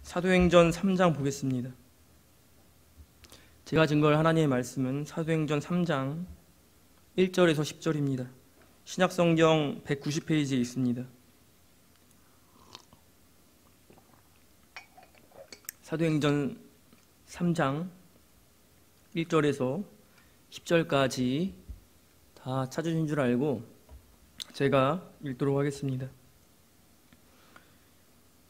사도행전 3장 보겠습니다. 제가 증거할 하나님의 말씀은 사도행전 3장 1절에서 10절입니다. 신약성경 190페이지에 있습니다. 사도행전 3장 1절에서 10절까지 다 찾으신 줄 알고 제가 읽도록 하겠습니다.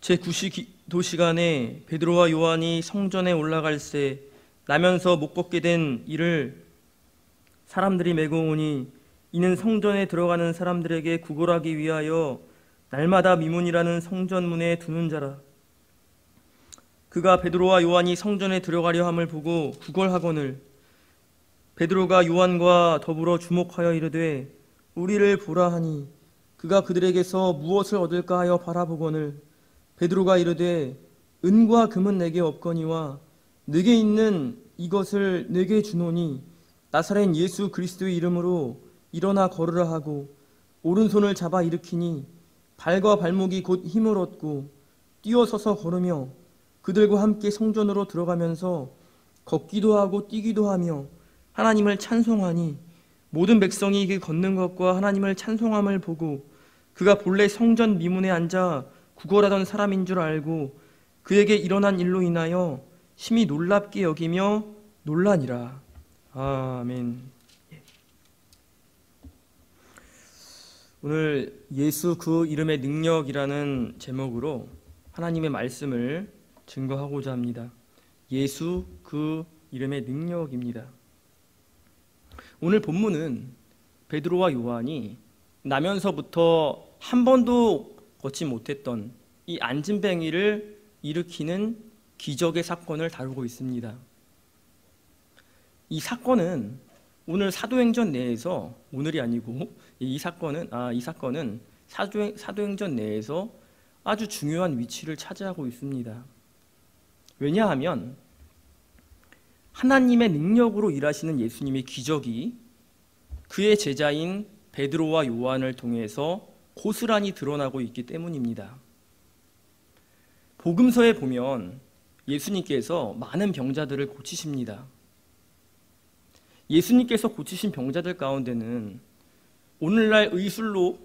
제9시 시간에 베드로와 요한이 성전에 올라갈새 나면서 못 걷게 된 이를 사람들이 메고 오니 이는 성전에 들어가는 사람들에게 구걸하기 위하여 날마다 미문이라는 성전문에 두는 자라. 그가 베드로와 요한이 성전에 들어가려 함을 보고 구걸하거늘 베드로가 요한과 더불어 주목하여 이르되 우리를 보라 하니 그가 그들에게서 무엇을 얻을까 하여 바라보거늘 베드로가 이르되 은과 금은 내게 없거니와 내게 있는 이것을 내게 주노니 나사렛 예수 그리스도의 이름으로 일어나 걸으라 하고 오른손을 잡아 일으키니 발과 발목이 곧 힘을 얻고 뛰어서서 걸으며 그들과 함께 성전으로 들어가면서 걷기도 하고 뛰기도 하며 하나님을 찬송하니 모든 백성이 그 걷는 것과 하나님을 찬송함을 보고 그가 본래 성전 미문에 앉아 구걸하던 사람인 줄 알고 그에게 일어난 일로 인하여 심히 놀랍게 여기며 놀라니라. 아멘. 오늘 예수 그 이름의 능력이라는 제목으로 하나님의 말씀을 증거하고자 합니다. 예수 그 이름의 능력입니다. 오늘 본문은 베드로와 요한이 나면서부터 한 번도 걷지 못했던 이 안진뱅이를 일으키는 기적의 사건을 다루고 있습니다. 이 사건은 오늘 사도행전 내에서 오늘이 아니고 이 사건은 사도행전 내에서 아주 중요한 위치를 차지하고 있습니다. 왜냐하면 하나님의 능력으로 일하시는 예수님의 기적이 그의 제자인 베드로와 요한을 통해서 고스란히 드러나고 있기 때문입니다. 복음서에 보면 예수님께서 많은 병자들을 고치십니다. 예수님께서 고치신 병자들 가운데는 오늘날 의술로,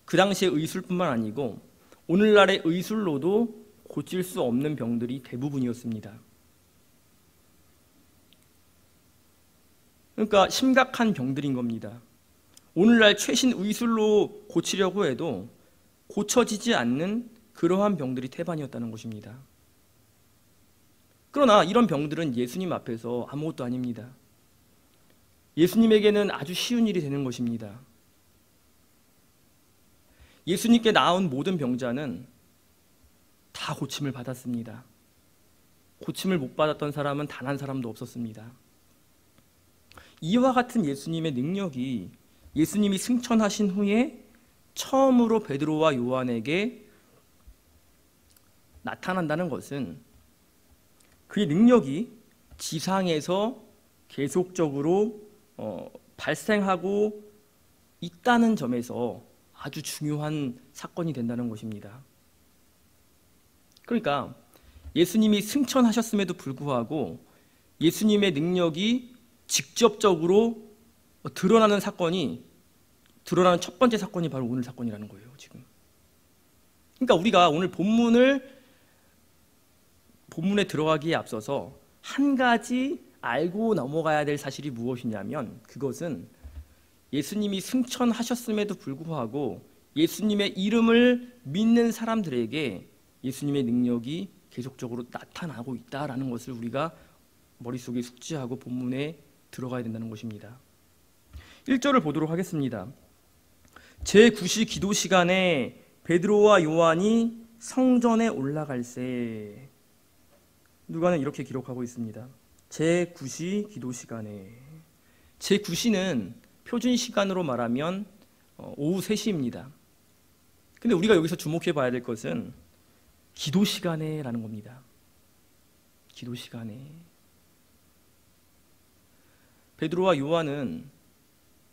그 당시의 의술뿐만 아니고 오늘날의 의술로도 고칠 수 없는 병들이 대부분이었습니다. 그러니까 심각한 병들인 겁니다. 오늘날 최신 의술로 고치려고 해도 고쳐지지 않는 그러한 병들이 태반이었다는 것입니다. 그러나 이런 병들은 예수님 앞에서 아무것도 아닙니다. 예수님에게는 아주 쉬운 일이 되는 것입니다. 예수님께 나온 모든 병자는 다 고침을 받았습니다. 고침을 못 받았던 사람은 단 한 사람도 없었습니다. 이와 같은 예수님의 능력이 예수님이 승천하신 후에 처음으로 베드로와 요한에게 나타난다는 것은 그의 능력이 지상에서 계속적으로 발생하고 있다는 점에서 아주 중요한 사건이 된다는 것입니다. 그러니까 예수님이 승천하셨음에도 불구하고 예수님의 능력이 직접적으로 드러나는 첫 번째 사건이 바로 오늘 사건이라는 거예요, 지금. 그러니까 우리가 오늘 본문에 들어가기에 앞서서 한 가지 알고 넘어가야 될 사실이 무엇이냐면 그것은 예수님이 승천하셨음에도 불구하고 예수님의 이름을 믿는 사람들에게 예수님의 능력이 계속적으로 나타나고 있다는 것을 우리가 머릿속에 숙지하고 본문에 들어가야 된다는 것입니다. 1절을 보도록 하겠습니다. 제9시 기도 시간에 베드로와 요한이 성전에 올라갈새. 누가는 이렇게 기록하고 있습니다. 제9시 기도 시간에. 제9시는 표준 시간으로 말하면 오후 3시입니다. 근데 우리가 여기서 주목해 봐야 될 것은 기도 시간에라는 겁니다. 기도 시간에. 베드로와 요한은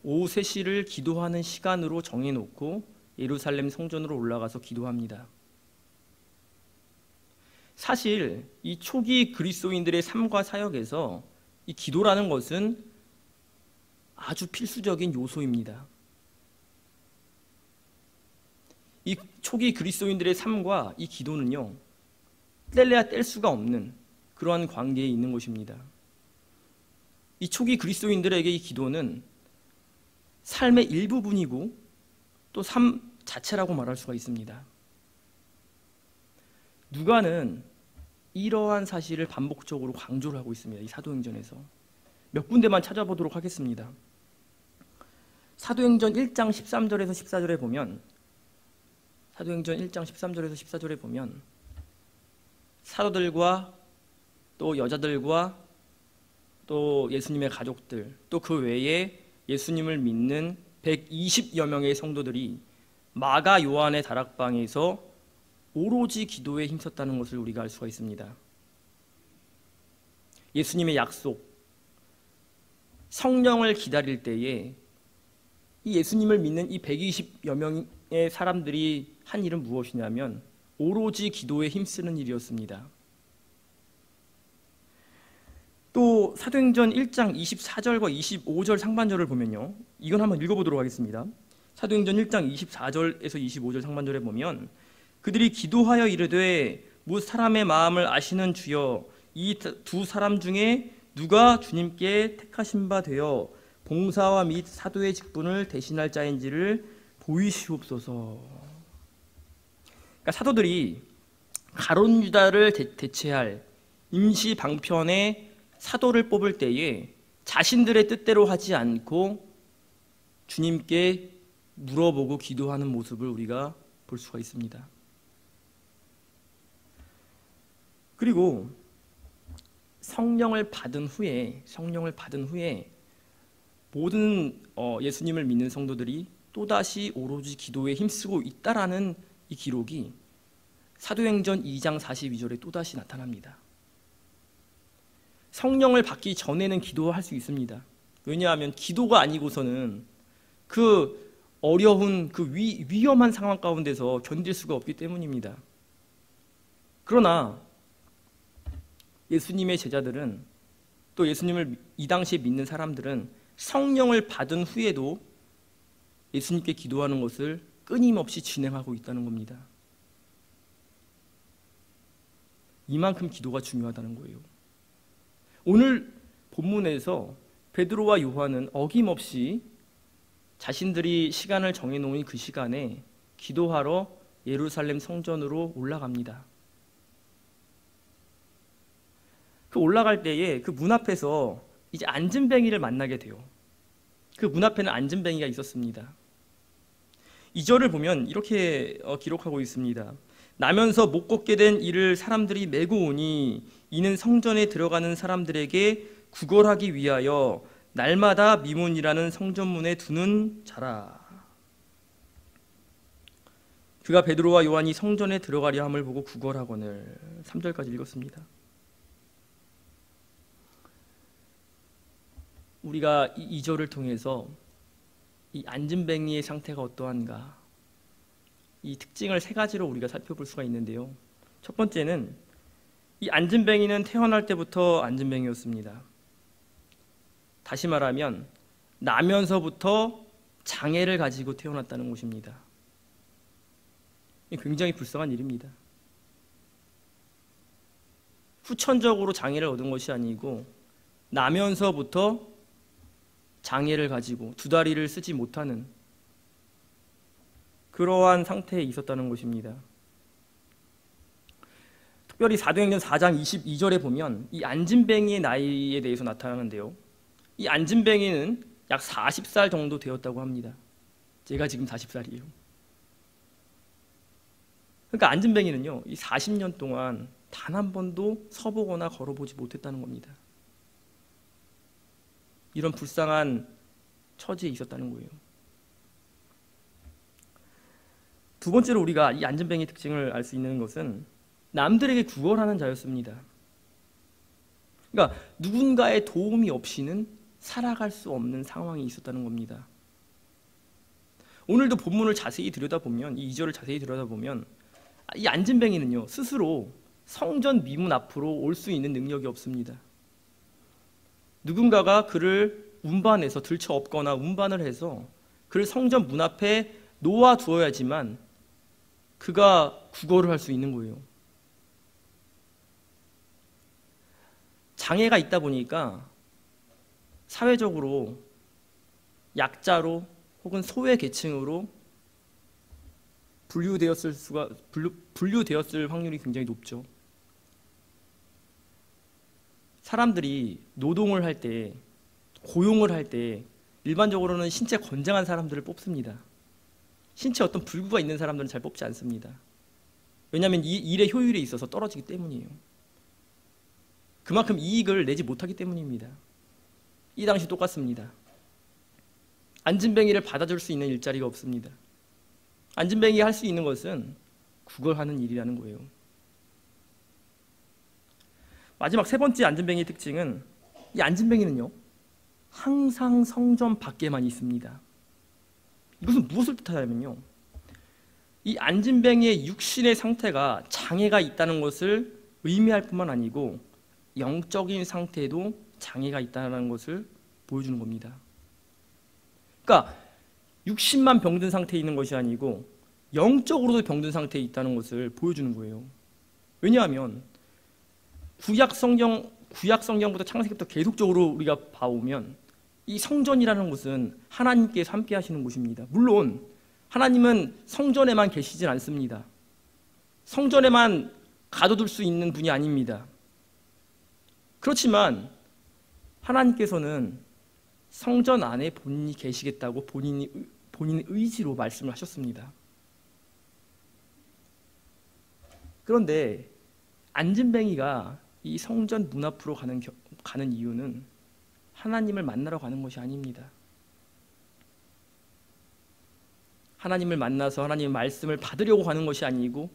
오후 3시를 기도하는 시간으로 정해놓고 예루살렘 성전으로 올라가서 기도합니다. 사실 이 초기 그리스도인들의 삶과 사역에서 이 기도라는 것은 아주 필수적인 요소입니다. 이 초기 그리스도인들의 삶과 이 기도는요, 뗄래야 뗄 수가 없는 그러한 관계에 있는 것입니다. 이 초기 그리스도인들에게 이 기도는 삶의 일부분이고 또 삶 자체라고 말할 수가 있습니다. 누가는 이러한 사실을 반복적으로 강조를 하고 있습니다. 이 사도행전에서 몇 군데만 찾아보도록 하겠습니다. 사도행전 1장 13절에서 14절에 보면 사도행전 1장 13절에서 14절에 보면 사도들과 또 여자들과 또 예수님의 가족들, 또 그 외에 예수님을 믿는 120여 명의 성도들이 마가 요한의 다락방에서 오로지 기도에 힘썼다는 것을 우리가 알 수가 있습니다. 예수님의 약속, 성령을 기다릴 때에 이 예수님을 믿는 이 120여 명의 사람들이 한 일은 무엇이냐면 오로지 기도에 힘쓰는 일이었습니다. 또 사도행전 1장 24절과 25절 상반절을 보면요, 이건 한번 읽어보도록 하겠습니다. 사도행전 1장 24절에서 25절 상반절에 보면 그들이 기도하여 이르되 무 사람의 마음을 아시는 주여 이 두 사람 중에 누가 주님께 택하신 바 되어 봉사와 및 사도의 직분을 대신할 자인지를 보이시옵소서. 그러니까 사도들이 가룟 유다를 대체할 임시 방편에 사도를 뽑을 때에 자신들의 뜻대로 하지 않고 주님께 물어보고 기도하는 모습을 우리가 볼 수가 있습니다. 그리고 성령을 받은 후에 모든 예수님을 믿는 성도들이 또다시 오로지 기도에 힘쓰고 있다라는 이 기록이 사도행전 2장 42절에 또다시 나타납니다. 성령을 받기 전에는 기도할 수 있습니다. 왜냐하면 기도가 아니고서는 그 어려운 그 위험한 상황 가운데서 견딜 수가 없기 때문입니다. 그러나 예수님의 제자들은 또 예수님을 이 당시에 믿는 사람들은 성령을 받은 후에도 예수님께 기도하는 것을 끊임없이 진행하고 있다는 겁니다. 이만큼 기도가 중요하다는 거예요. 오늘 본문에서 베드로와 요한은 어김없이 자신들이 시간을 정해놓은 그 시간에 기도하러 예루살렘 성전으로 올라갑니다. 그 올라갈 때에 그 문 앞에서 이제 안진뱅이를 만나게 돼요. 그 문 앞에는 안진뱅이가 있었습니다. 2절을 보면 이렇게 기록하고 있습니다. 나면서 못 걷게 된 이를 사람들이 메고 오니 이는 성전에 들어가는 사람들에게 구걸하기 위하여 날마다 미문이라는 성전문에 두는 자라. 그가 베드로와 요한이 성전에 들어가려 함을 보고 구걸하거늘. 3절까지 읽었습니다. 우리가 이 2절을 통해서 이 안진뱅이의 상태가 어떠한가, 이 특징을 세 가지로 우리가 살펴볼 수가 있는데요. 첫 번째는 이 안진뱅이는 태어날 때부터 안진뱅이였습니다. 다시 말하면 나면서부터 장애를 가지고 태어났다는 것입니다. 굉장히 불쌍한 일입니다. 후천적으로 장애를 얻은 것이 아니고 나면서부터 장애를 가지고 두 다리를 쓰지 못하는 그러한 상태에 있었다는 것입니다. 특별히 사도행전 4장 22절에 보면 이 안진뱅이의 나이에 대해서 나타나는데요. 이 안진뱅이는 약 40살 정도 되었다고 합니다. 제가 지금 40살이에요. 그러니까 안진뱅이는요, 이 40년 동안 단 한 번도 서보거나 걸어보지 못했다는 겁니다. 이런 불쌍한 처지에 있었다는 거예요. 두 번째로 우리가 이 안진뱅이의 특징을 알 수 있는 것은 남들에게 구걸하는 자였습니다. 그러니까 누군가의 도움이 없이는 살아갈 수 없는 상황이 있었다는 겁니다. 오늘도 본문을 자세히 들여다보면, 이 2절을 자세히 들여다보면 이 안진뱅이는요, 스스로 성전 미문 앞으로 올 수 있는 능력이 없습니다. 누군가가 그를 운반해서 들쳐 업거나 운반을 해서 그를 성전 문 앞에 놓아두어야지만 그가 구걸을 할 수 있는 거예요. 장애가 있다 보니까 사회적으로 약자로 혹은 소외 계층으로 분류되었을 확률이 굉장히 높죠. 사람들이 노동을 할 때, 고용을 할 때 일반적으로는 신체 건장한 사람들을 뽑습니다. 신체 어떤 불구가 있는 사람들은 잘 뽑지 않습니다. 왜냐하면 이 일의 효율에 있어서 떨어지기 때문이에요. 그만큼 이익을 내지 못하기 때문입니다. 이 당시 똑같습니다. 안진뱅이를 받아줄 수 있는 일자리가 없습니다. 안진뱅이가 할 수 있는 것은 구걸하는 일이라는 거예요. 마지막 세 번째 안진뱅이의 특징은, 이 안진뱅이는요 항상 성전 밖에만 있습니다. 이것은 무엇을 뜻하냐면요, 이 안진뱅이의 육신의 상태가 장애가 있다는 것을 의미할 뿐만 아니고 영적인 상태에도 장애가 있다는 것을 보여주는 겁니다. 그러니까 육신만 병든 상태에 있는 것이 아니고 영적으로도 병든 상태에 있다는 것을 보여주는 거예요. 왜냐하면 구약 성경부터 창세기부터 계속적으로 우리가 봐오면 이 성전이라는 곳은 하나님께서 함께 하시는 곳입니다. 물론 하나님은 성전에만 계시진 않습니다. 성전에만 가둬둘 수 있는 분이 아닙니다. 그렇지만 하나님께서는 성전 안에 본인이 계시겠다고 본인의 의지로 말씀을 하셨습니다. 그런데 안진뱅이가 이 성전 문 앞으로 가는 이유는 하나님을 만나러 가는 것이 아닙니다. 하나님을 만나서 하나님의 말씀을 받으려고 가는 것이 아니고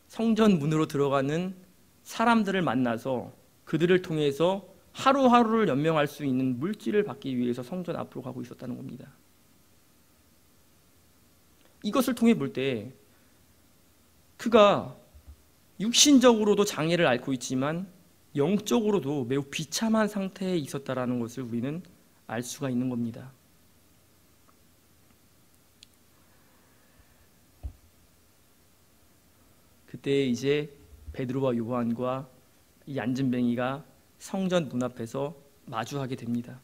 성전 문으로 들어가는 사람들을 만나서 그들을 통해서 하루하루를 연명할 수 있는 물질을 받기 위해서 성전 앞으로 가고 있었다는 겁니다. 이것을 통해 볼 때 그가 육신적으로도 장애를 앓고 있지만 영적으로도 매우 비참한 상태에 있었다는 것을 우리는 알 수가 있는 겁니다. 그때 이제 베드로와 요한과 이 안진뱅이가 성전 문 앞에서 마주하게 됩니다.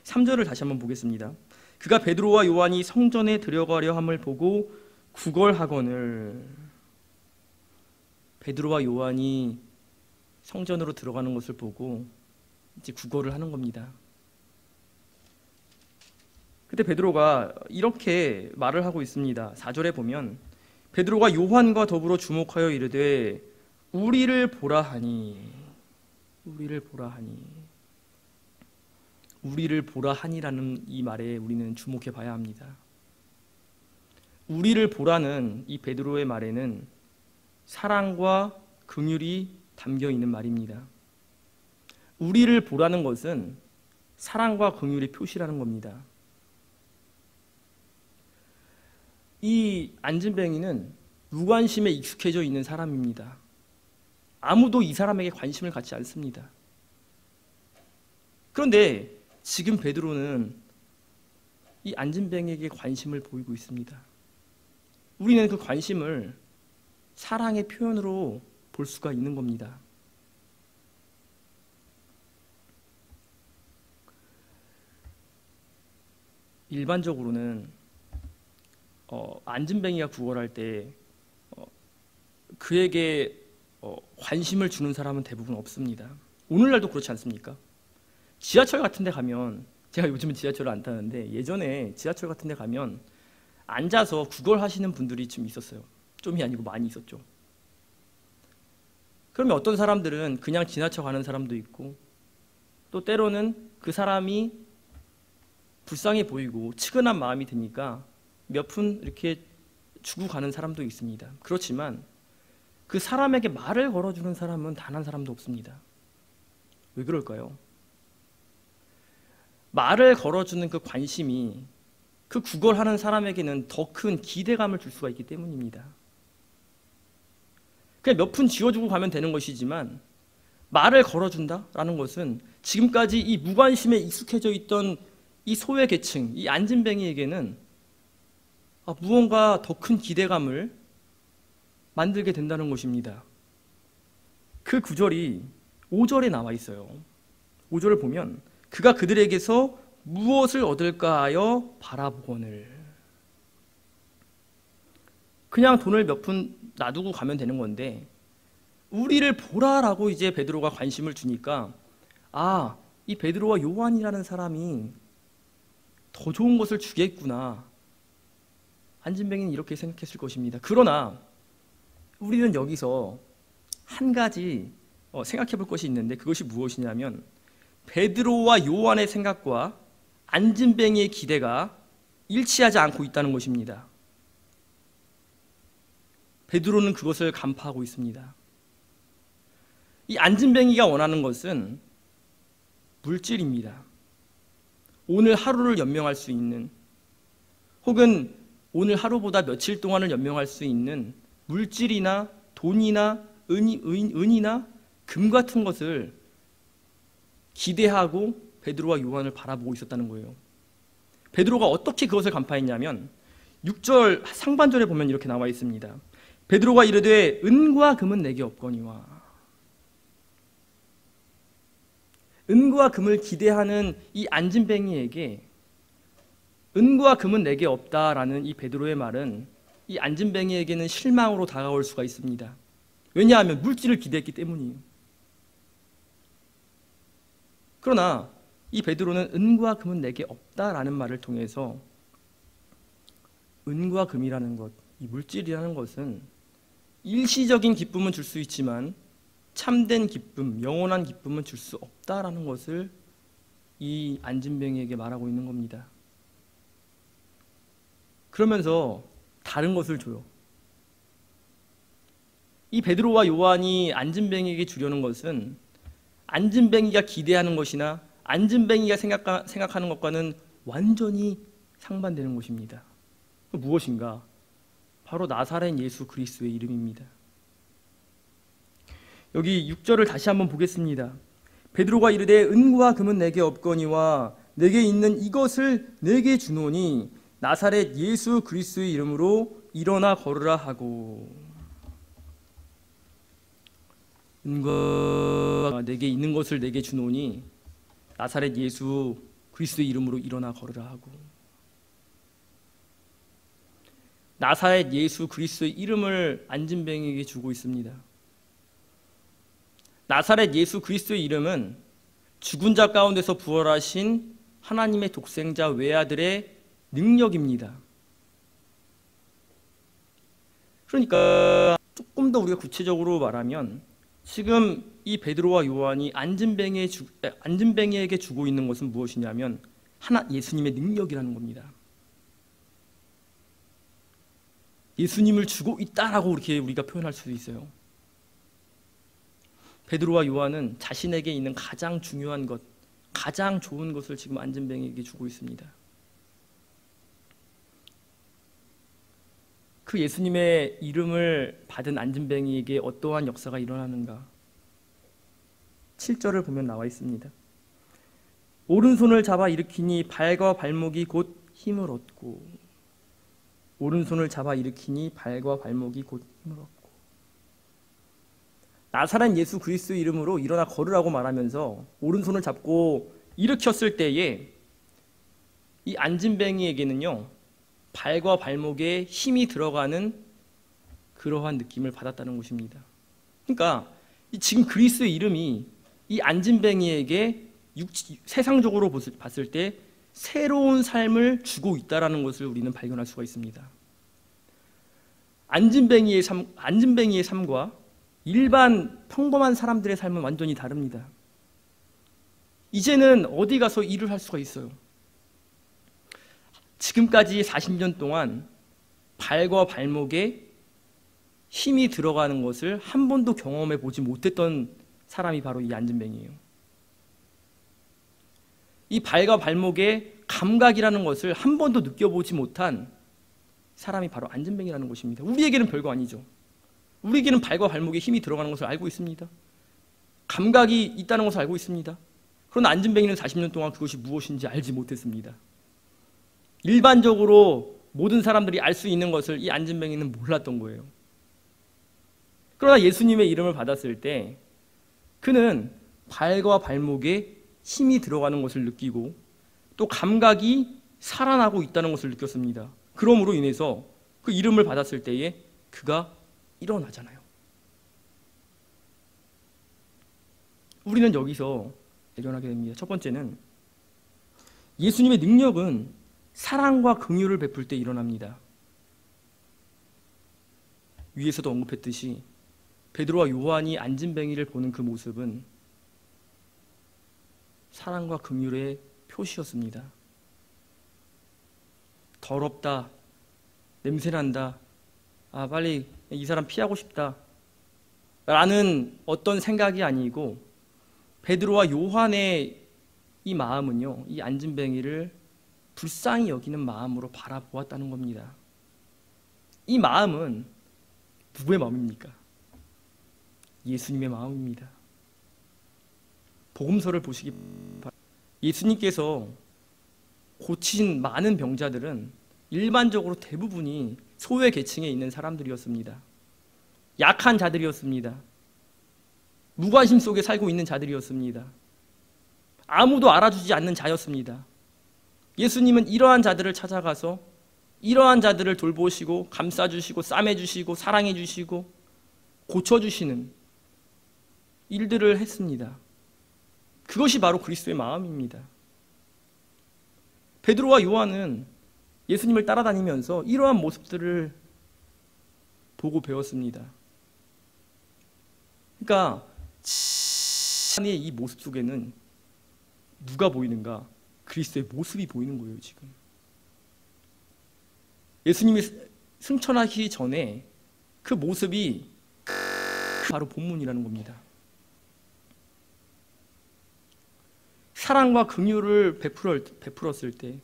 3절을 다시 한번 보겠습니다. 그가 베드로와 요한이 성전에 들어가려 함을 보고 구걸하거늘. 베드로와 요한이 성전으로 들어가는 것을 보고 이제 구걸을 하는 겁니다. 그때 베드로가 이렇게 말을 하고 있습니다. 4절에 보면 베드로가 요한과 더불어 주목하여 이르되 우리를 보라 하니, 우리를 보라 하니, 우리를 보라 하니라는 이 말에 우리는 주목해 봐야 합니다. 우리를 보라는 이 베드로의 말에는 사랑과 긍휼이 담겨 있는 말입니다. 우리를 보라는 것은 사랑과 긍휼의 표시라는 겁니다. 이 안진뱅이는 무관심에 익숙해져 있는 사람입니다. 아무도 이 사람에게 관심을 갖지 않습니다. 그런데 지금 베드로는 이 안진뱅이에게 관심을 보이고 있습니다. 우리는 그 관심을 사랑의 표현으로 볼 수가 있는 겁니다. 일반적으로는 안진뱅이가 구걸할 때 그에게 관심을 주는 사람은 대부분 없습니다. 오늘날도 그렇지 않습니까? 지하철 같은 데 가면, 제가 요즘은 지하철을 안 타는데 예전에 지하철 같은 데 가면 앉아서 구걸하시는 분들이 좀 있었어요. 좀이 아니고 많이 있었죠. 그러면 어떤 사람들은 그냥 지나쳐 가는 사람도 있고, 또 때로는 그 사람이 불쌍해 보이고 측은한 마음이 드니까 몇 푼 이렇게 주고 가는 사람도 있습니다. 그렇지만 그 사람에게 말을 걸어주는 사람은 단 한 사람도 없습니다. 왜 그럴까요? 말을 걸어주는 그 관심이 그 구걸하는 사람에게는 더 큰 기대감을 줄 수가 있기 때문입니다. 그냥 몇 푼 쥐어주고 가면 되는 것이지만 말을 걸어준다라는 것은 지금까지 이 무관심에 익숙해져 있던 이 소외 계층, 이 안진뱅이에게는 무언가 더 큰 기대감을 만들게 된다는 것입니다. 그 구절이 5절에 나와 있어요. 5절을 보면 그가 그들에게서 무엇을 얻을까 하여 바라보거늘. 그냥 돈을 몇 푼 놔두고 가면 되는 건데 우리를 보라라고 이제 베드로가 관심을 주니까 이 베드로와 요한이라는 사람이 더 좋은 것을 주겠구나. 안진뱅이는 이렇게 생각했을 것입니다. 그러나 우리는 여기서 한 가지 생각해 볼 것이 있는데 그것이 무엇이냐면 베드로와 요한의 생각과 안진뱅이의 기대가 일치하지 않고 있다는 것입니다. 베드로는 그것을 간파하고 있습니다. 이 안진뱅이가 원하는 것은 물질입니다. 오늘 하루를 연명할 수 있는 혹은 오늘 하루보다 며칠 동안을 연명할 수 있는 물질이나 돈이나 은이나 금 같은 것을 기대하고 베드로와 요한을 바라보고 있었다는 거예요. 베드로가 어떻게 그것을 간파했냐면 6절 상반절에 보면 이렇게 나와 있습니다. 베드로가 이르되 은과 금은 내게 없거니와. 은과 금을 기대하는 이 안진뱅이에게 은과 금은 내게 없다라는 이 베드로의 말은 이 안진뱅이에게는 실망으로 다가올 수가 있습니다. 왜냐하면 물질을 기대했기 때문이에요. 그러나 이 베드로는 은과 금은 내게 없다라는 말을 통해서 은과 금이라는 것, 이 물질이라는 것은 일시적인 기쁨은 줄 수 있지만 참된 기쁨, 영원한 기쁨은 줄 수 없다라는 것을 이 안진뱅이에게 말하고 있는 겁니다. 그러면서 다른 것을 줘요. 이 베드로와 요한이 안진뱅이에게 주려는 것은 안진뱅이가 기대하는 것이나 안진뱅이가 생각하는 것과는 완전히 상반되는 것입니다. 무엇인가? 바로 나사렛 예수 그리스도의 이름입니다. 여기 6절을 다시 한번 보겠습니다. 베드로가 이르되 은과 금은 내게 없거니와 내게 있는 이것을 내게 주노니 나사렛 예수 그리스도의 이름으로 일어나 걸으라 하고. 은과 내게 있는 것을 내게 주노니 나사렛 예수 그리스도의 이름으로 일어나 걸으라 하고. 나사렛 예수 그리스도의 이름을 안진뱅이에게 주고 있습니다. 나사렛 예수 그리스도의 이름은 죽은 자 가운데서 부활하신 하나님의 독생자 외아들의 능력입니다. 그러니까 조금 더 우리가 구체적으로 말하면 지금 이 베드로와 요한이 안진뱅이에게 주고 있는 것은 무엇이냐면 예수님의 능력이라는 겁니다. 예수님을 주고 있다라고 이렇게 우리가 표현할 수도 있어요. 베드로와 요한은 자신에게 있는 가장 중요한 것, 가장 좋은 것을 지금 안진뱅이에게 주고 있습니다. 그 예수님의 이름을 받은 안진뱅이에게 어떠한 역사가 일어나는가? 7절을 보면 나와 있습니다. 오른손을 잡아 일으키니 발과 발목이 곧 힘을 얻고. 오른손을 잡아 일으키니 발과 발목이 곧 힘을 얻고. 나사렛 예수 그리스도의 이름으로 일어나 걸으라고 말하면서 오른손을 잡고 일으켰을 때에 이 안진뱅이에게는요 발과 발목에 힘이 들어가는 그러한 느낌을 받았다는 것입니다. 그러니까 지금 그리스도의 이름이 이 안진뱅이에게 세상적으로 봤을 때 새로운 삶을 주고 있다는 것을 우리는 발견할 수가 있습니다. 안진뱅이의 삶과 일반 평범한 사람들의 삶은 완전히 다릅니다. 이제는 어디 가서 일을 할 수가 있어요. 지금까지 40년 동안 발과 발목에 힘이 들어가는 것을 한 번도 경험해 보지 못했던 사람이 바로 이 안진뱅이에요. 이 발과 발목의 감각이라는 것을 한 번도 느껴보지 못한 사람이 바로 안진뱅이라는 것입니다. 우리에게는 별거 아니죠. 우리에게는 발과 발목에 힘이 들어가는 것을 알고 있습니다. 감각이 있다는 것을 알고 있습니다. 그러나 안진뱅이는 40년 동안 그것이 무엇인지 알지 못했습니다. 일반적으로 모든 사람들이 알 수 있는 것을 이 안진뱅이는 몰랐던 거예요. 그러나 예수님의 이름을 받았을 때 그는 발과 발목에 힘이 들어가는 것을 느끼고 또 감각이 살아나고 있다는 것을 느꼈습니다. 그러므로 인해서 그 이름을 받았을 때에 그가 일어나잖아요. 우리는 여기서 발견하게 됩니다. 첫 번째는 예수님의 능력은 사랑과 긍휼을 베풀 때 일어납니다. 위에서도 언급했듯이 베드로와 요한이 안진뱅이를 보는 그 모습은 사랑과 긍휼의 표시였습니다. 더럽다, 냄새난다, 빨리 이 사람 피하고 싶다 라는 어떤 생각이 아니고 베드로와 요한의 이 마음은요, 이 안진뱅이를 불쌍히 여기는 마음으로 바라보았다는 겁니다. 이 마음은 누구의 마음입니까? 예수님의 마음입니다. 복음서를 보시기 바랍니다. 예수님께서 고친 많은 병자들은 일반적으로 대부분이 소외 계층에 있는 사람들이었습니다. 약한 자들이었습니다. 무관심 속에 살고 있는 자들이었습니다. 아무도 알아주지 않는 자였습니다. 예수님은 이러한 자들을 찾아가서 이러한 자들을 돌보시고 감싸주시고 싸매주시고 사랑해주시고 고쳐주시는 일들을 했습니다. 그것이 바로 그리스도의 마음입니다. 베드로와 요한은 예수님을 따라다니면서 이러한 모습들을 보고 배웠습니다. 그러니까 이 모습 속에는 누가 보이는가? 그리스도의 모습이 보이는 거예요. 지금 예수님이 승천하기 전에 그 모습이 바로 본문이라는 겁니다. 사랑과 긍휼을 베풀었을 때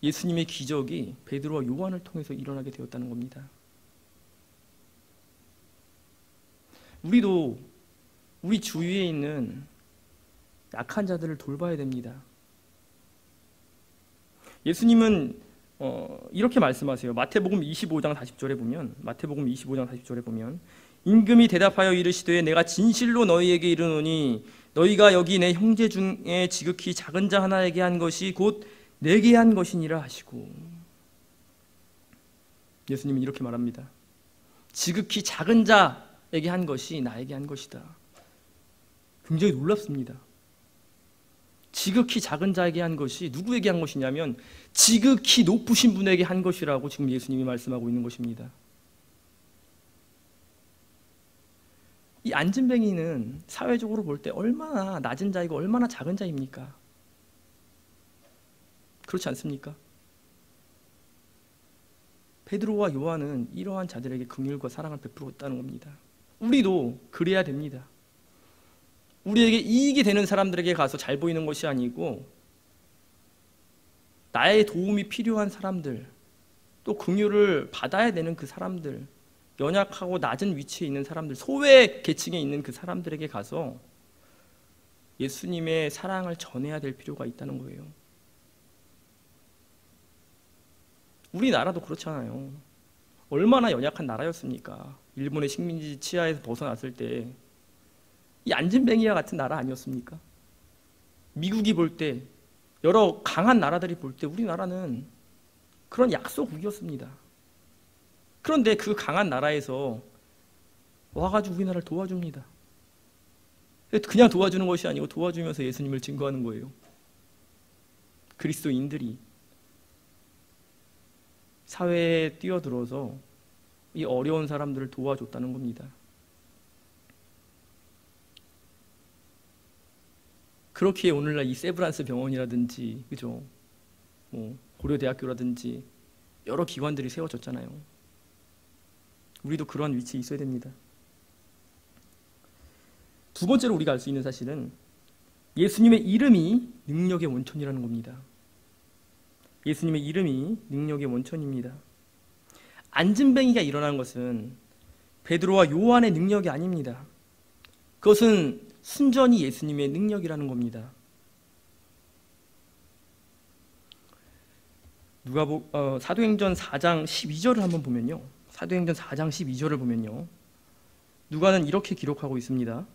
예수님의 기적이 베드로와 요한을 통해서 일어나게 되었다는 겁니다. 우리도 우리 주위에 있는 약한 자들을 돌봐야 됩니다. 예수님은 이렇게 말씀하세요. 마태복음 25장 40절에 보면 임금이 대답하여 이르시되 내가 진실로 너희에게 이르노니 너희가 여기 내 형제 중에 지극히 작은 자 하나에게 한 것이 곧 내게 한 것이니라 하시고, 예수님은 이렇게 말합니다. 지극히 작은 자에게 한 것이 나에게 한 것이다. 굉장히 놀랍습니다. 지극히 작은 자에게 한 것이 누구에게 한 것이냐면 지극히 높으신 분에게 한 것이라고 지금 예수님이 말씀하고 있는 것입니다. 이 안진뱅이는 사회적으로 볼 때 얼마나 낮은 자이고 얼마나 작은 자입니까? 그렇지 않습니까? 베드로와 요한은 이러한 자들에게 긍휼과 사랑을 베풀었다는 겁니다. 우리도 그래야 됩니다. 우리에게 이익이 되는 사람들에게 가서 잘 보이는 것이 아니고 나의 도움이 필요한 사람들, 또 긍휼을 받아야 되는 그 사람들, 연약하고 낮은 위치에 있는 사람들, 소외 계층에 있는 그 사람들에게 가서 예수님의 사랑을 전해야 될 필요가 있다는 거예요. 우리나라도 그렇잖아요. 얼마나 연약한 나라였습니까? 일본의 식민지 치하에서 벗어났을 때 이 안진뱅이와 같은 나라 아니었습니까? 미국이 볼 때, 여러 강한 나라들이 볼 때 우리나라는 그런 약소국이었습니다. 그런데 그 강한 나라에서 와가지고 우리나라를 도와줍니다. 그냥 도와주는 것이 아니고 도와주면서 예수님을 증거하는 거예요. 그리스도인들이 사회에 뛰어들어서 이 어려운 사람들을 도와줬다는 겁니다. 그렇기에 오늘날 이 세브란스 병원이라든지, 그죠? 고려대학교라든지 여러 기관들이 세워졌잖아요. 우리도 그러한 위치에 있어야 됩니다. 두 번째로 우리가 알 수 있는 사실은 예수님의 이름이 능력의 원천이라는 겁니다. 예수님의 이름이 능력의 원천입니다. 안진뱅이가 일어난 것은 베드로와 요한의 능력이 아닙니다. 그것은 순전히 예수님의 능력이라는 겁니다. 사도행전 4장 12절을 한번 보면요. 사도행전 4장 12절을 보면요. 누가는 이렇게 기록하고 있습니다.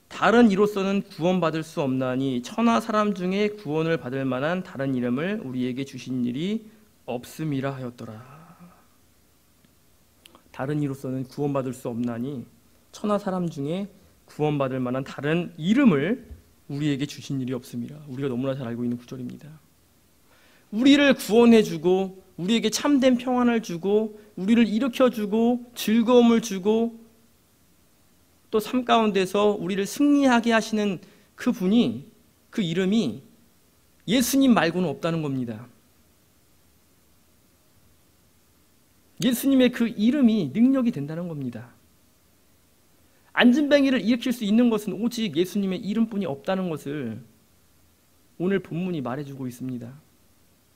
다른 이로서는 구원받을 수 없나니 천하 사람 중에 구원을 받을 만한 다른 이름을 우리에게 주신 일이 없음이라 하였더라. 다른 이로서는 구원받을 수 없나니 천하 사람 중에 구원받을 만한 다른 이름을 우리에게 주신 일이 없음이라. 우리가 너무나 잘 알고 있는 구절입니다. 우리를 구원해주고 우리에게 참된 평안을 주고 우리를 일으켜주고 즐거움을 주고 또 삶 가운데서 우리를 승리하게 하시는 그 분이, 그 이름이 예수님 말고는 없다는 겁니다. 예수님의 그 이름이 능력이 된다는 겁니다. 안진뱅이를 일으킬 수 있는 것은 오직 예수님의 이름뿐이 없다는 것을 오늘 본문이 말해주고 있습니다.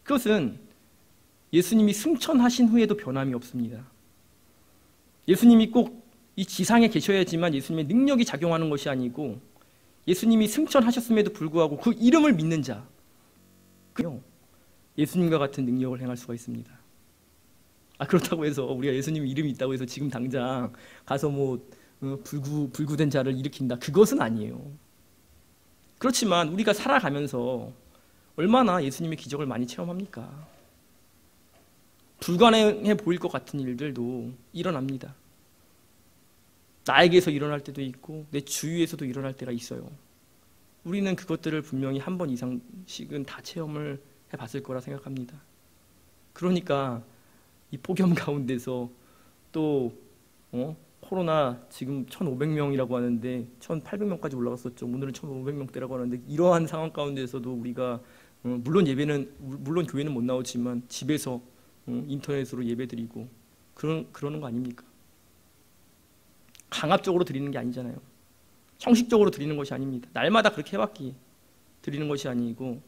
그것은 예수님이 승천하신 후에도 변함이 없습니다. 예수님이 꼭 이 지상에 계셔야지만 예수님의 능력이 작용하는 것이 아니고 예수님이 승천하셨음에도 불구하고 그 이름을 믿는 자, 예수님과 같은 능력을 행할 수가 있습니다. 그렇다고 해서 우리가 예수님 이름이 있다고 해서 지금 당장 가서 불구된 자를 일으킨다, 그것은 아니에요. 그렇지만 우리가 살아가면서 얼마나 예수님의 기적을 많이 체험합니까? 불가능해 보일 것 같은 일들도 일어납니다. 나에게서 일어날 때도 있고 내 주위에서도 일어날 때가 있어요. 우리는 그것들을 분명히 한 번 이상씩은 다 체험을 해봤을 거라 생각합니다. 그러니까 이 폭염 가운데서 또 코로나 지금 1,500명이라고 하는데 1,800명까지 올라갔었죠. 오늘은 1,500명대라고 하는데 이러한 상황 가운데서도 우리가 물론 교회는 못 나오지만 집에서 인터넷으로 예배드리고 그러는 거 아닙니까? 강압적으로 드리는 게 아니잖아요. 형식적으로 드리는 것이 아닙니다. 날마다 그렇게 해왔기에 드리는 것이 아니고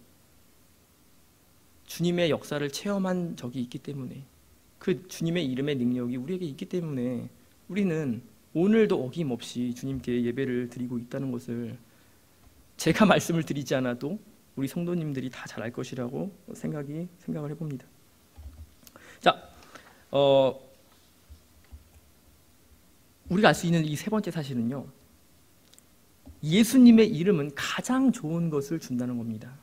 주님의 역사를 체험한 적이 있기 때문에, 그 주님의 이름의 능력이 우리에게 있기 때문에 우리는 오늘도 어김없이 주님께 예배를 드리고 있다는 것을 제가 말씀을 드리지 않아도 우리 성도님들이 다 잘 알 것이라고 생각을 해봅니다. 자, 우리가 알 수 있는 이 세 번째 사실은요, 예수님의 이름은 가장 좋은 것을 준다는 겁니다.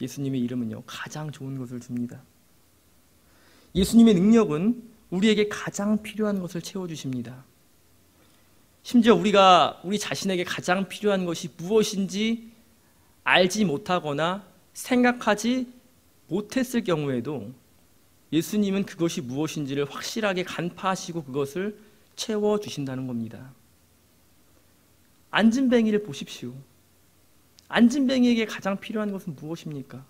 예수님의 이름은요, 가장 좋은 것을 줍니다. 예수님의 능력은 우리에게 가장 필요한 것을 채워주십니다. 심지어 우리 자신에게 가장 필요한 것이 무엇인지 알지 못하거나 생각하지 못했을 경우에도 예수님은 그것이 무엇인지를 확실하게 간파하시고 그것을 채워주신다는 겁니다. 안진뱅이를 보십시오. 안진뱅이에게 가장 필요한 것은 무엇입니까?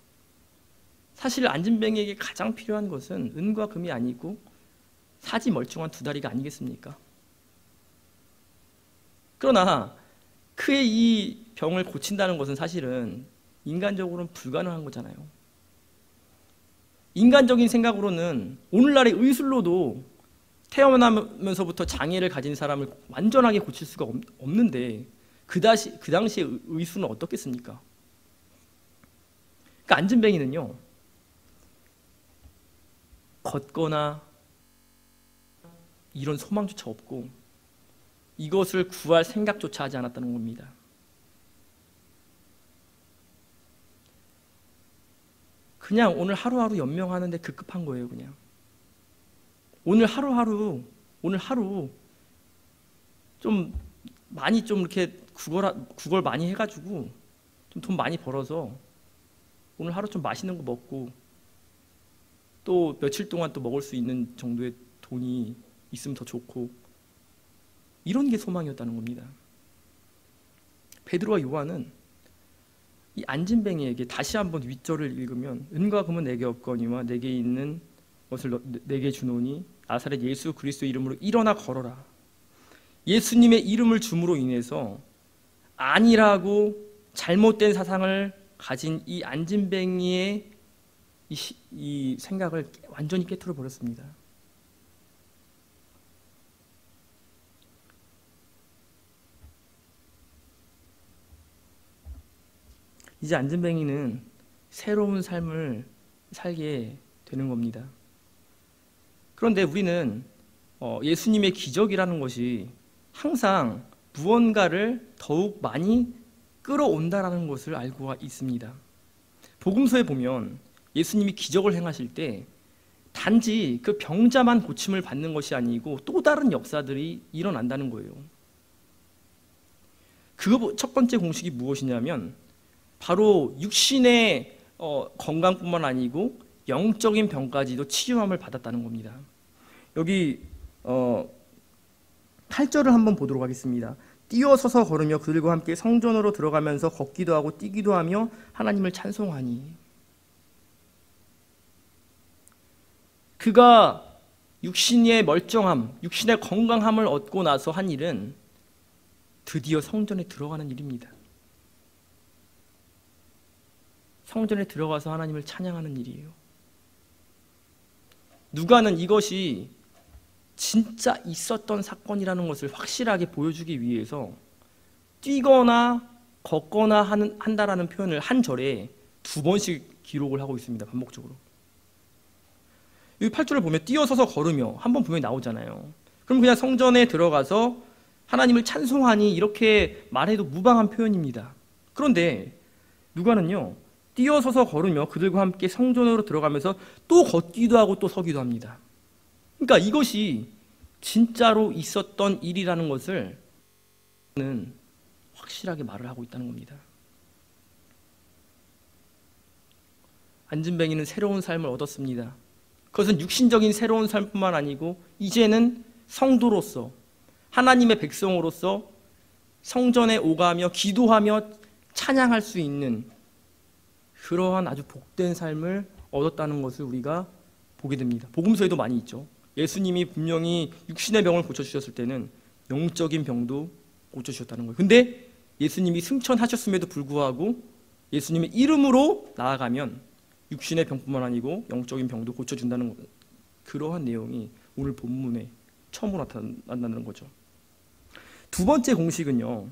사실 안진뱅이에게 가장 필요한 것은 은과 금이 아니고 사지 멀쩡한 두 다리가 아니겠습니까? 그러나 그의 이 병을 고친다는 것은 사실은 인간적으로는 불가능한 거잖아요. 인간적인 생각으로는 오늘날의 의술로도 태어나면서부터 장애를 가진 사람을 완전하게 고칠 수가 없는데 그 당시에 의술은 어떻겠습니까? 그러니까 안진뱅이는요, 걷거나 이런 소망조차 없고 이것을 구할 생각조차 하지 않았다는 겁니다. 그냥 오늘 하루하루 연명하는데 급급한 거예요. 그냥 오늘 하루 좀 많이 좀 이렇게 구걸 많이 해가지고 좀 돈 많이 벌어서 오늘 하루 좀 맛있는 거 먹고 또 며칠 동안 또 먹을 수 있는 정도의 돈이 있으면 더 좋고, 이런 게 소망이었다는 겁니다. 베드로와 요한은 이 안진뱅이에게 다시 한번 윗절을 읽으면 은과 금은 내게 없거니와 내게 있는 것을 내게 주노니 나사렛 예수 그리스도의 이름으로 일어나 걸어라. 예수님의 이름을 줌으로 인해서 아니라고 잘못된 사상을 가진 이 안진뱅이의 이 생각을 완전히 깨트려 버렸습니다. 이제 안진뱅이는 새로운 삶을 살게 되는 겁니다. 그런데 우리는 예수님의 기적이라는 것이 항상 무언가를 더욱 많이 끌어온다라는 것을 알고 있습니다. 복음서에 보면 예수님이 기적을 행하실 때 단지 그 병자만 고침을 받는 것이 아니고 또 다른 역사들이 일어난다는 거예요. 그 첫 번째 공식이 무엇이냐면 바로 육신의 건강뿐만 아니고 영적인 병까지도 치유함을 받았다는 겁니다. 여기 8절을 한번 보도록 하겠습니다. 뛰어서서 걸으며 그들과 함께 성전으로 들어가면서 걷기도 하고 뛰기도 하며 하나님을 찬송하니. 그가 육신의 멀쩡함, 육신의 건강함을 얻고 나서 한 일은 드디어 성전에 들어가는 일입니다. 성전에 들어가서 하나님을 찬양하는 일이에요. 누가는 이것이 진짜 있었던 사건이라는 것을 확실하게 보여주기 위해서 뛰거나 걷거나 한다라는 표현을 한 절에 2번씩 기록을 하고 있습니다. 반복적으로. 여기 8절을 보면 뛰어서서 걸으며 한번 보면 나오잖아요. 그럼 그냥 성전에 들어가서 하나님을 찬송하니 이렇게 말해도 무방한 표현입니다. 그런데 누가는요, 뛰어서서 걸으며 그들과 함께 성전으로 들어가면서 또 걷기도 하고 또 서기도 합니다. 그러니까 이것이 진짜로 있었던 일이라는 것을 확실하게 말을 하고 있다는 겁니다. 안진뱅이는 새로운 삶을 얻었습니다. 그것은 육신적인 새로운 삶뿐만 아니고 이제는 성도로서 하나님의 백성으로서 성전에 오가며 기도하며 찬양할 수 있는 그러한 아주 복된 삶을 얻었다는 것을 우리가 보게 됩니다. 복음서에도 많이 있죠. 예수님이 분명히 육신의 병을 고쳐주셨을 때는 영적인 병도 고쳐주셨다는 거예요. 근데 예수님이 승천하셨음에도 불구하고 예수님의 이름으로 나아가면 육신의 병뿐만 아니고 영적인 병도 고쳐준다는 그러한 내용이 오늘 본문에 처음으로 나타난다는 거죠. 두 번째 공식은요,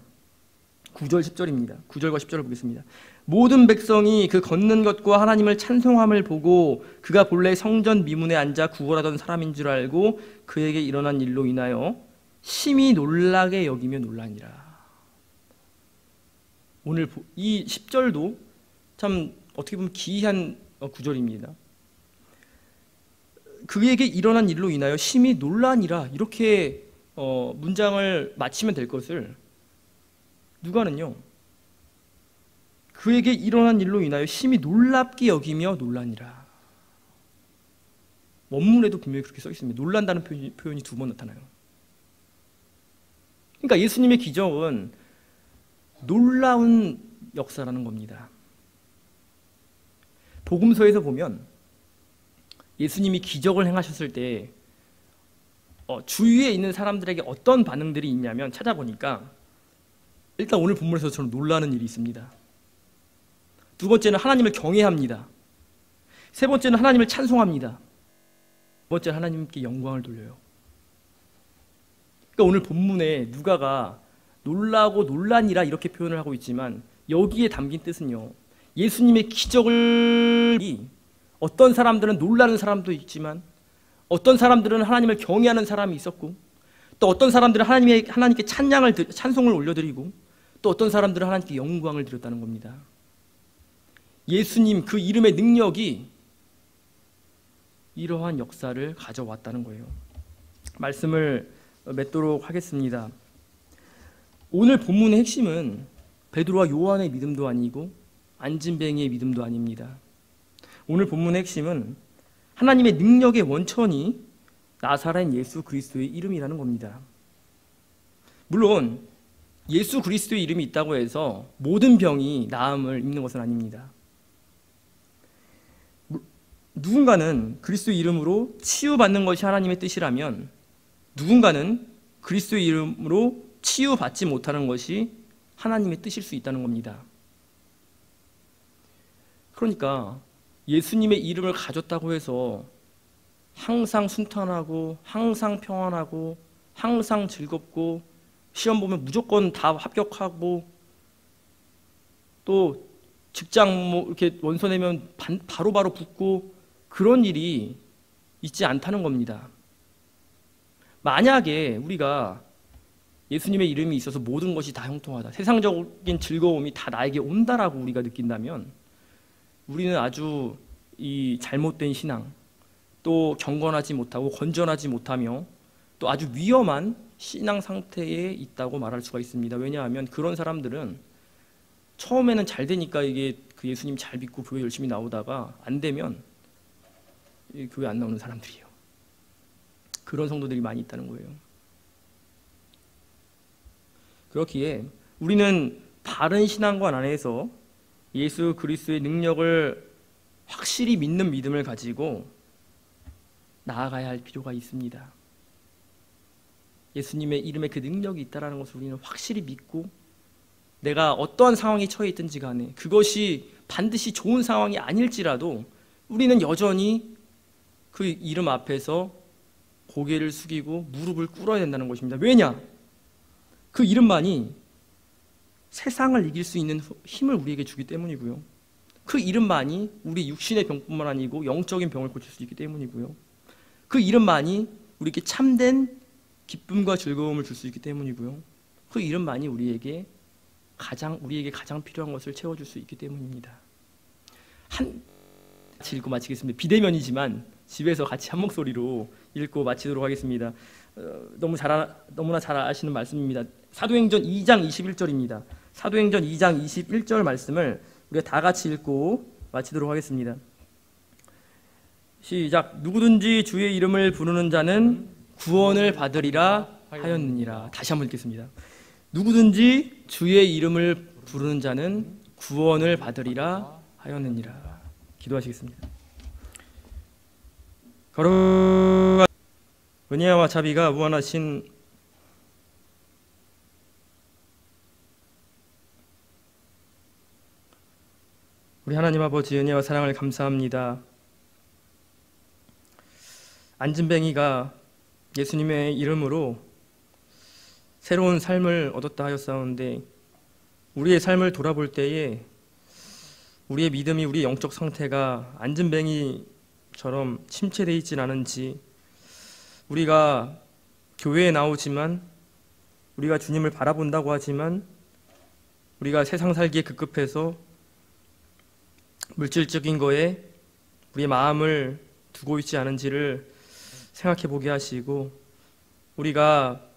9절 10절입니다. 9절과 10절을 보겠습니다. 모든 백성이 그 걷는 것과 하나님을 찬송함을 보고 그가 본래 성전 미문에 앉아 구걸하던 사람인 줄 알고 그에게 일어난 일로 인하여 심히 놀라게 여기며 놀라니라. 오늘 이 10절도 참 어떻게 보면 기이한 구절입니다. 그에게 일어난 일로 인하여 심히 놀라니라, 이렇게 문장을 마치면 될 것을 누가는요, 그에게 일어난 일로 인하여 심히 놀랍게 여기며 놀라니라. 원문에도 분명히 그렇게 써 있습니다. 놀란다는 표현이 2번 나타나요. 그러니까 예수님의 기적은 놀라운 역사라는 겁니다. 복음서에서 보면 예수님이 기적을 행하셨을 때 주위에 있는 사람들에게 어떤 반응들이 있냐면 찾아보니까 일단 오늘 본문에서 저는 놀라는 일이 있습니다. 두 번째는 하나님을 경외합니다. 세 번째는 하나님을 찬송합니다. 두 번째는 하나님께 영광을 돌려요. 그러니까 오늘 본문에 누가가 놀라고 놀라니라 이렇게 표현을 하고 있지만 여기에 담긴 뜻은요, 예수님의 기적을 어떤 사람들은 놀라는 사람도 있지만 어떤 사람들은 하나님을 경외하는 사람이 있었고 또 어떤 사람들은 하나님께 찬송을 올려드리고 또 어떤 사람들은 하나님께 영광을 드렸다는 겁니다. 예수님 그 이름의 능력이 이러한 역사를 가져왔다는 거예요. 말씀을 맺도록 하겠습니다. 오늘 본문의 핵심은 베드로와 요한의 믿음도 아니고 안진뱅이의 믿음도 아닙니다. 오늘 본문의 핵심은 하나님의 능력의 원천이 나사렛 예수 그리스도의 이름이라는 겁니다. 물론 예수 그리스도의 이름이 있다고 해서 모든 병이 나음을 입는 것은 아닙니다. 누군가는 그리스도의 이름으로 치유받는 것이 하나님의 뜻이라면 누군가는 그리스도의 이름으로 치유받지 못하는 것이 하나님의 뜻일 수 있다는 겁니다. 그러니까 예수님의 이름을 가졌다고 해서 항상 순탄하고 항상 평안하고 항상 즐겁고 시험 보면 무조건 다 합격하고 또 직장 뭐 이렇게 원서 내면 바로바로 붙고 그런 일이 있지 않다는 겁니다. 만약에 우리가 예수님의 이름이 있어서 모든 것이 다 형통하다, 세상적인 즐거움이 다 나에게 온다라고 우리가 느낀다면 우리는 아주 이 잘못된 신앙, 또 경건하지 못하고 건전하지 못하며 또 아주 위험한 신앙 상태에 있다고 말할 수가 있습니다. 왜냐하면 그런 사람들은 처음에는 잘 되니까 이게 그 예수님 잘 믿고 교회 열심히 나오다가 안 되면 교회 안 나오는 사람들이에요. 그런 성도들이 많이 있다는 거예요. 그렇기에 우리는 바른 신앙관 안에서 예수 그리스도의 능력을 확실히 믿는 믿음을 가지고 나아가야 할 필요가 있습니다. 예수님의 이름에 그 능력이 있다는 것을 우리는 확실히 믿고 내가 어떠한 상황에 처해 있든지 간에 그것이 반드시 좋은 상황이 아닐지라도 우리는 여전히 그 이름 앞에서 고개를 숙이고 무릎을 꿇어야 된다는 것입니다. 왜냐? 그 이름만이 세상을 이길 수 있는 힘을 우리에게 주기 때문이고요. 그 이름만이 우리 육신의 병뿐만 아니고 영적인 병을 고칠 수 있기 때문이고요. 그 이름만이 우리에게 참된 기쁨과 즐거움을 줄 수 있기 때문이고요. 그 이름만이 우리에게 가장 필요한 것을 채워줄 수 있기 때문입니다. 같이 읽고 마치겠습니다. 비대면이지만 집에서 같이 한 목소리로 읽고 마치도록 하겠습니다. 너무나 잘 아시는 말씀입니다. 사도행전 2장 21절입니다. 사도행전 2장 21절 말씀을 우리가 다 같이 읽고 마치도록 하겠습니다. 시작. 누구든지 주의 이름을 부르는 자는 구원을 받으리라 하였느니라. 다시 한번 읽겠습니다. 누구든지 주의 이름을 부르는 자는 구원을 받으리라 하였느니라. 기도하시겠습니다. 거룩한 은혜와 자비가 무한하신 우리 하나님 아버지, 은혜와 사랑을 감사합니다. 안진뱅이가 예수님의 이름으로 새로운 삶을 얻었다 하였사오는데 우리의 삶을 돌아볼 때에 우리의 믿음이, 우리의 영적 상태가 안진뱅이처럼 침체되어 있진 않은지, 우리가 교회에 나오지만, 우리가 주님을 바라본다고 하지만 우리가 세상 살기에 급급해서 물질적인 거에 우리의 마음을 두고 있지 않은지를 생각해 보게 하시고, 우리가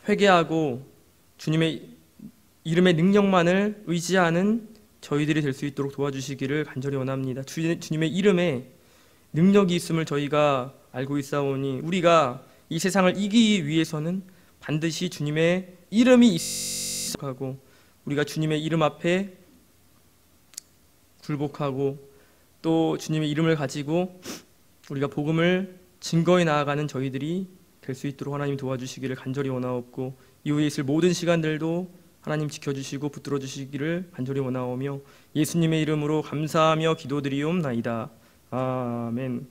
회개하고 주님의 이름의 능력만을 의지하는 저희들이 될 수 있도록 도와주시기를 간절히 원합니다. 주님의 이름에 능력이 있음을 저희가 알고 있사오니 우리가 이 세상을 이기기 위해서는 반드시 주님의 이름이 있어야 하고, 우리가 주님의 이름 앞에 굴복하고 또 주님의 이름을 가지고 우리가 복음을 증거해 나아가는 저희들이 될 수 있도록 하나님 도와주시기를 간절히 원하옵고, 이후에 있을 모든 시간들도 하나님 지켜주시고 붙들어 주시기를 간절히 원하오며 예수님의 이름으로 감사하며 기도드리옵나이다. 아멘.